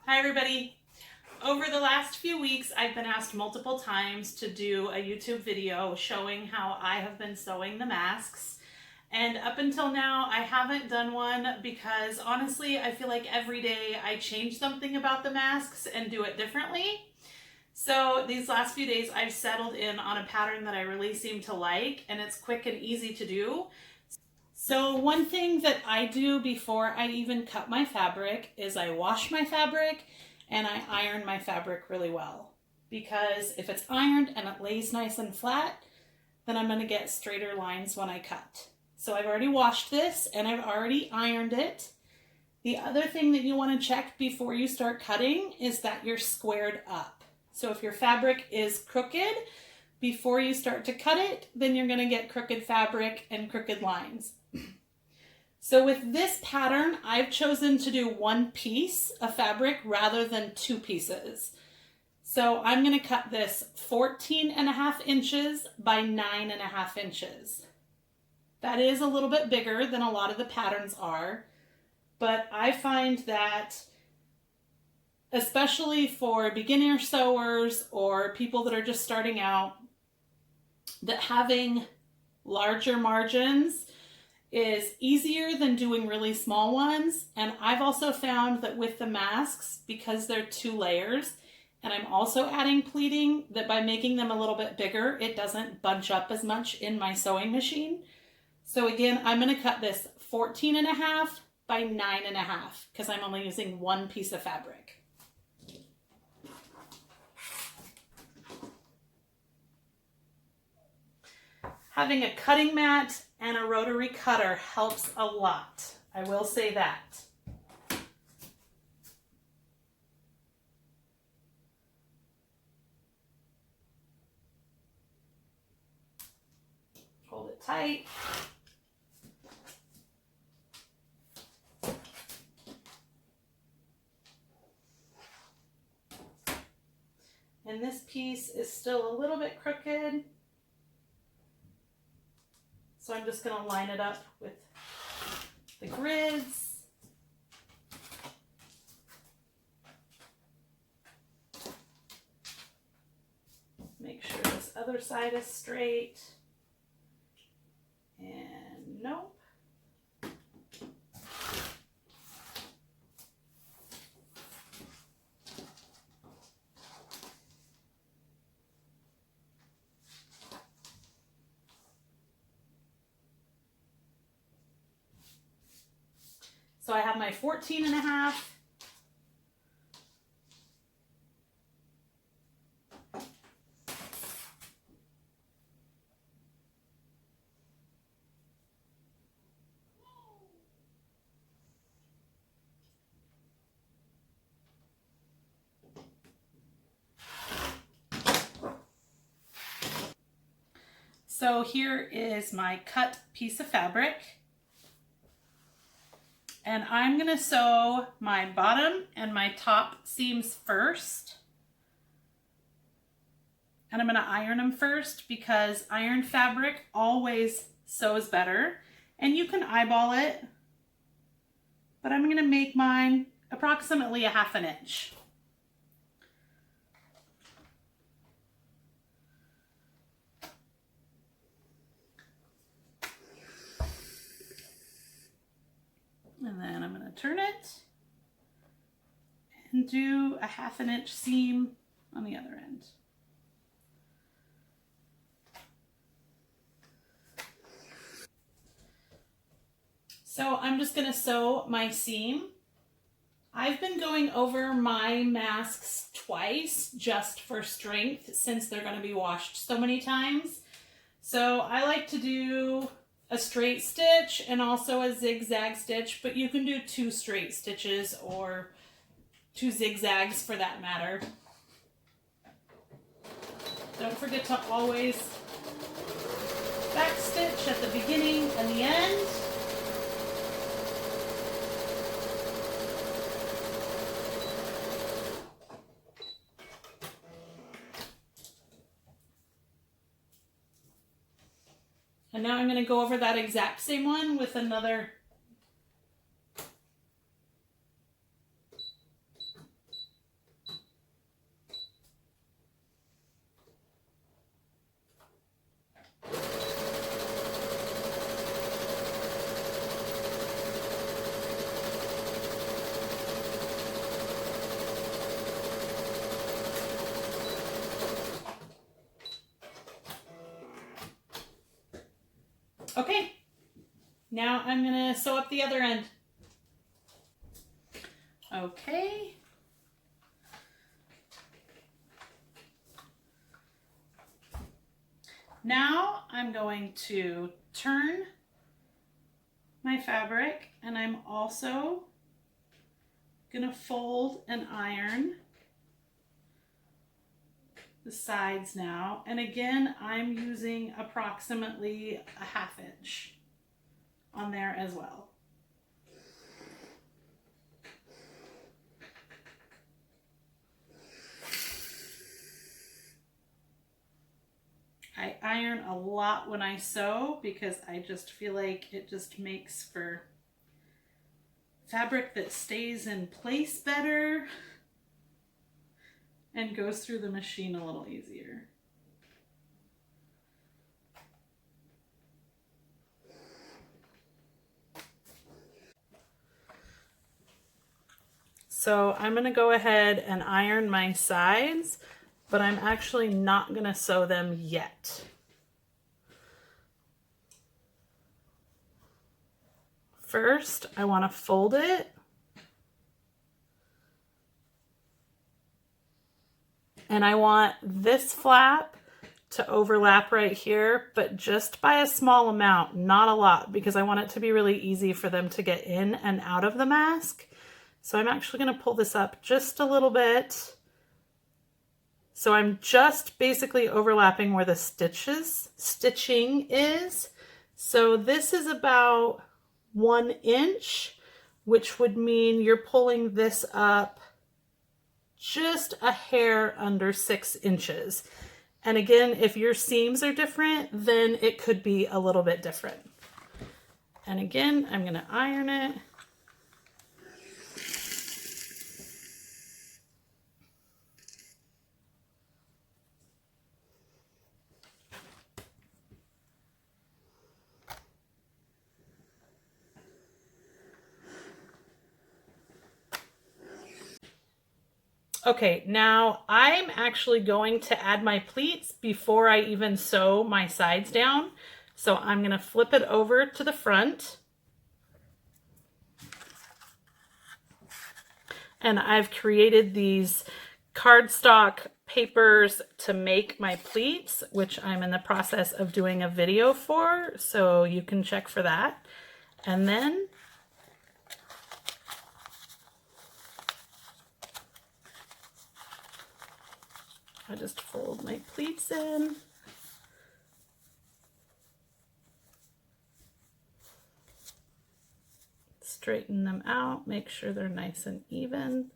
Hi everybody. Over the last few weeks, I've been asked multiple times to do a YouTube video showing how I have been sewing the masks. And up until now, I haven't done one because honestly, I feel like every day I change something about the masks and do it differently. So these last few days, I've settled in on a pattern that I really seem to like, and it's quick and easy to do. So one thing that I do before I even cut my fabric is I wash my fabric and I iron my fabric really well. Because if it's ironed and it lays nice and flat, then I'm going to get straighter lines when I cut. So I've already washed this and I've already ironed it. The other thing that you want to check before you start cutting is that you're squared up. So if your fabric is crooked, before you start to cut it, then you're going to get crooked fabric and crooked lines. So with this pattern, I've chosen to do one piece of fabric rather than two pieces. So I'm going to cut this 14.5 inches by 9.5 inches. That is a little bit bigger than a lot of the patterns are, but I find that especially for beginner sewers or people that are just starting out, that having larger margins is easier than doing really small ones. And I've also found that with the masks, because they're 2 layers, and I'm also adding pleating, that by making them a little bit bigger, it doesn't bunch up as much in my sewing machine. So again, I'm going to cut this 14.5 by 9.5 because I'm only using one piece of fabric. Having a cutting mat and a rotary cutter helps a lot. I will say that. Hold it tight. And this piece is still a little bit crooked. So I'm just going to line it up with the grids. Make sure this other side is straight. And nope. So I have my 14.5. So here is my cut piece of fabric. And I'm going to sew my bottom and my top seams first. And I'm going to iron them first because ironed fabric always sews better. And you can eyeball it, but I'm going to make mine approximately 1/2 inch. And then I'm going to turn it and do a 1/2 inch seam on the other end. So I'm just going to sew my seam. I've been going over my masks twice just for strength since they're going to be washed so many times. So I like to do a straight stitch and also a zigzag stitch, but you can do 2 straight stitches or 2 zigzags for that matter. Don't forget to always back stitch at the beginning and the end. And now I'm going to go over that exact same one with another Okay, now I'm gonna sew up the other end. Okay. Now I'm going to turn my fabric, and I'm also gonna fold and iron the sides now. And again, I'm using approximately a 1/2 inch on there as well. I iron a lot when I sew because I just feel like it just makes for fabric that stays in place better and goes through the machine a little easier. So I'm going to go ahead and iron my sides, but I'm actually not going to sew them yet. First, I want to fold it. And I want this flap to overlap right here, but just by a small amount, not a lot, because I want it to be really easy for them to get in and out of the mask. So I'm actually going to pull this up just a little bit. So I'm just basically overlapping where the stitching is. So this is about 1 inch, which would mean you're pulling this up just a hair under 6 inches. And again, if your seams are different, then it could be a little bit different. And again, I'm going to iron it. Okay, now I'm actually going to add my pleats before I even sew my sides down. So I'm going to flip it over to the front. And I've created these cardstock papers to make my pleats, which I'm in the process of doing a video for, so you can check for that. And then I just fold my pleats in. Straighten them out, make sure they're nice and even.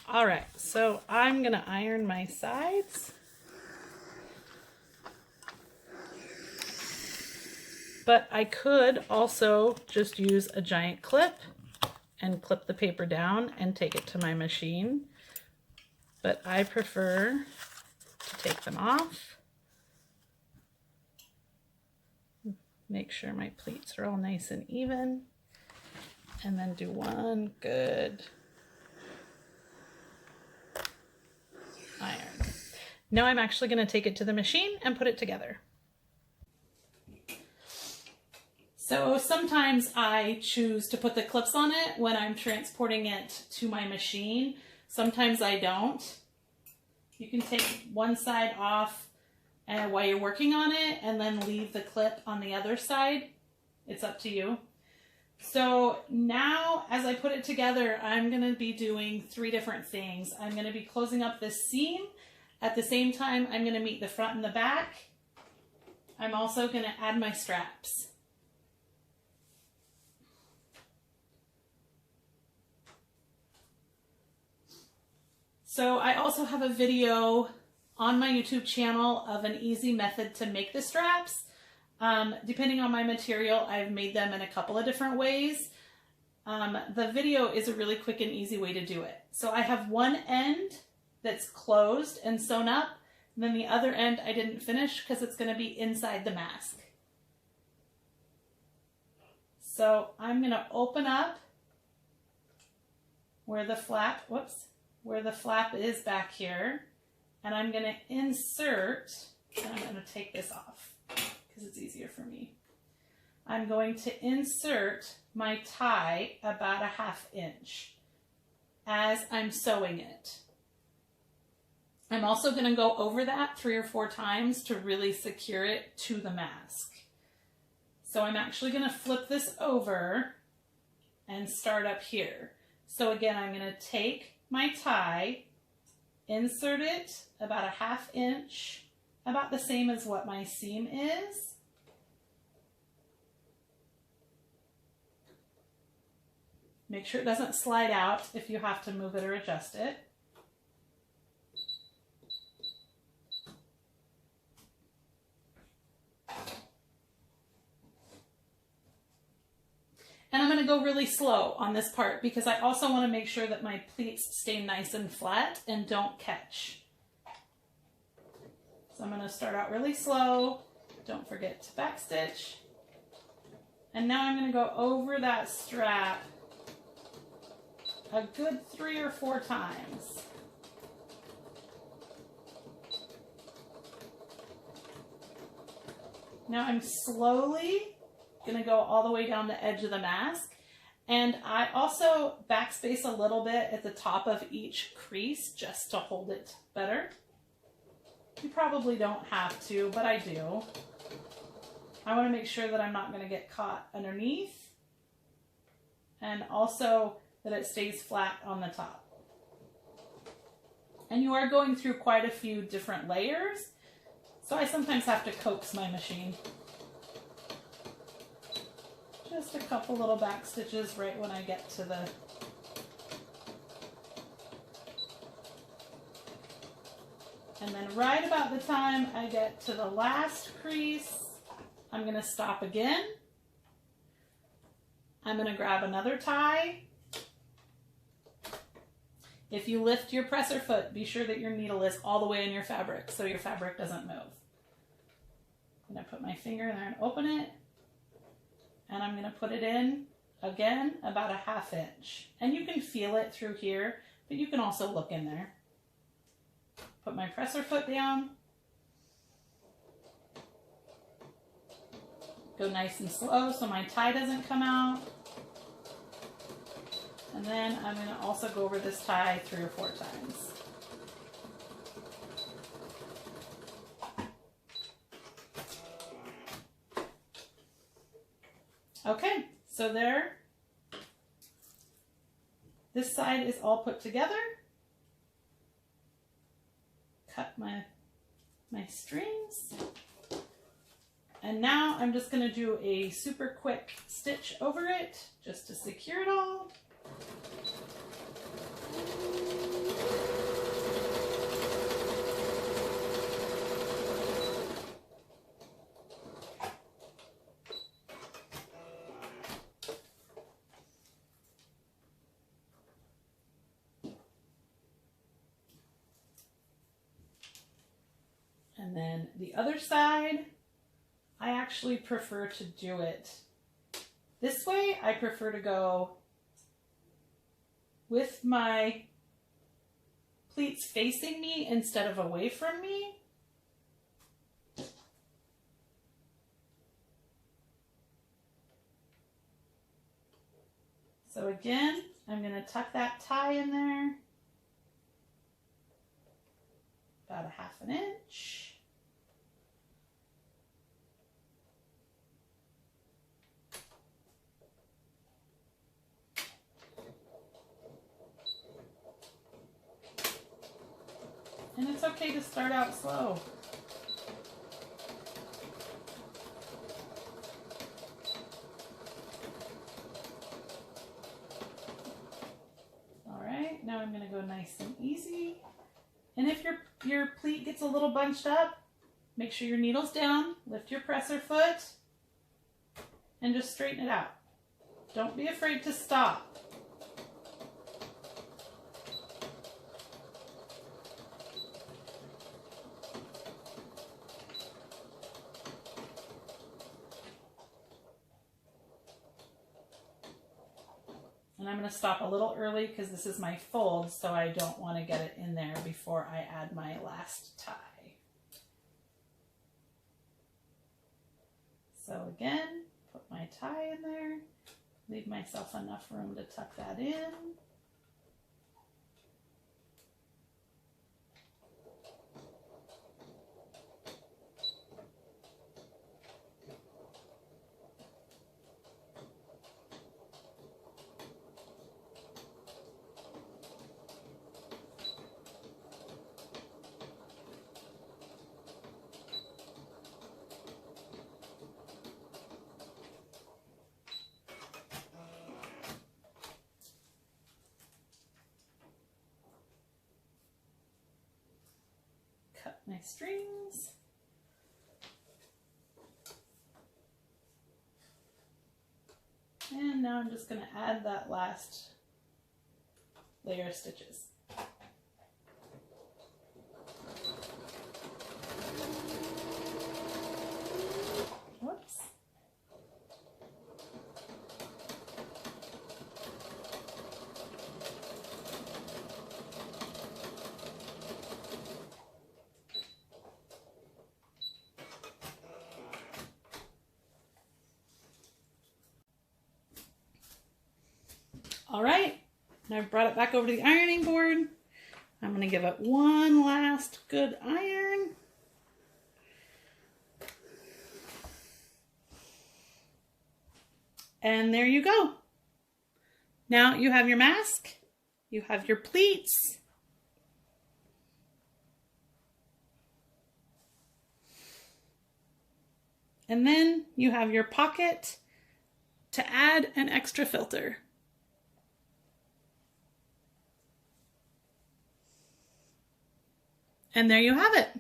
All right, so I'm gonna iron my sides. But I could also just use a giant clip and clip the paper down and take it to my machine. But I prefer to take them off. Make sure my pleats are all nice and even. And then do one good iron. Now I'm actually going to take it to the machine and put it together. So sometimes I choose to put the clips on it when I'm transporting it to my machine. Sometimes I don't. You can take one side off while you're working on it and then leave the clip on the other side. It's up to you. So now as I put it together, I'm going to be doing 3 different things. I'm going to be closing up this seam. At the same time, I'm going to meet the front and the back. I'm also going to add my straps. So I also have a video on my YouTube channel of an easy method to make the straps. Depending on my material, I've made them in a couple of different ways. The video is a really quick and easy way to do it. So I have one end that's closed and sewn up, and then the other end I didn't finish because it's going to be inside the mask. So I'm going to open up where the flap, where the flap is back here, and I'm going to insert, and I'm going to take this off because it's easier for me. I'm going to insert my tie about a 1/2 inch as I'm sewing it. I'm also going to go over that 3 or 4 times to really secure it to the mask. So I'm actually going to flip this over and start up here. So again, I'm going to take my tie, insert it about a 1/2 inch, about the same as what my seam is. Make sure it doesn't slide out if you have to move it or adjust it. And I'm going to go really slow on this part because I also want to make sure that my pleats stay nice and flat and don't catch. So I'm going to start out really slow. Don't forget to backstitch. And now I'm going to go over that strap a good 3 or 4 times. Now I'm slowly going to go all the way down the edge of the mask, and I also backspace a little bit at the top of each crease just to hold it better. You probably don't have to, but I do. I want to make sure that I'm not going to get caught underneath, and also that it stays flat on the top. And you are going through quite a few different layers, so I sometimes have to coax my machine. Just a couple little back stitches right when I get to the and then right about the time I get to the last crease, I'm going to stop again. I'm going to grab another tie. If you lift your presser foot, be sure that your needle is all the way in your fabric so your fabric doesn't move. I'm going to put my finger in there and open it. And I'm going to put it in, again, about a 1/2 inch. And you can feel it through here, but you can also look in there. Put my presser foot down. Go nice and slow so my tie doesn't come out. And then I'm going to also go over this tie 3 or 4 times. Okay, so there, this side is all put together. Cut my strings. And now I'm just going to do a super quick stitch over it just to secure it all. And then the other side, I actually prefer to do it this way. I prefer to go with my pleats facing me instead of away from me. So again, I'm going to tuck that tie in there, about a 1/2 inch. And it's okay to start out slow. All right, now I'm going to go nice and easy. And if your pleat gets a little bunched up, make sure your needle's down, lift your presser foot, and just straighten it out. Don't be afraid to stop. And I'm going to stop a little early because this is my fold, so I don't want to get it in there before I add my last tie. So again, put my tie in there, leave myself enough room to tuck that in. Cut my strings. And now I'm just going to add that last layer of stitches. Whoops. All right, now I've brought it back over to the ironing board. I'm going to give it one last good iron. And there you go. Now you have your mask, you have your pleats, and then you have your pocket to add an extra filter. And there you have it.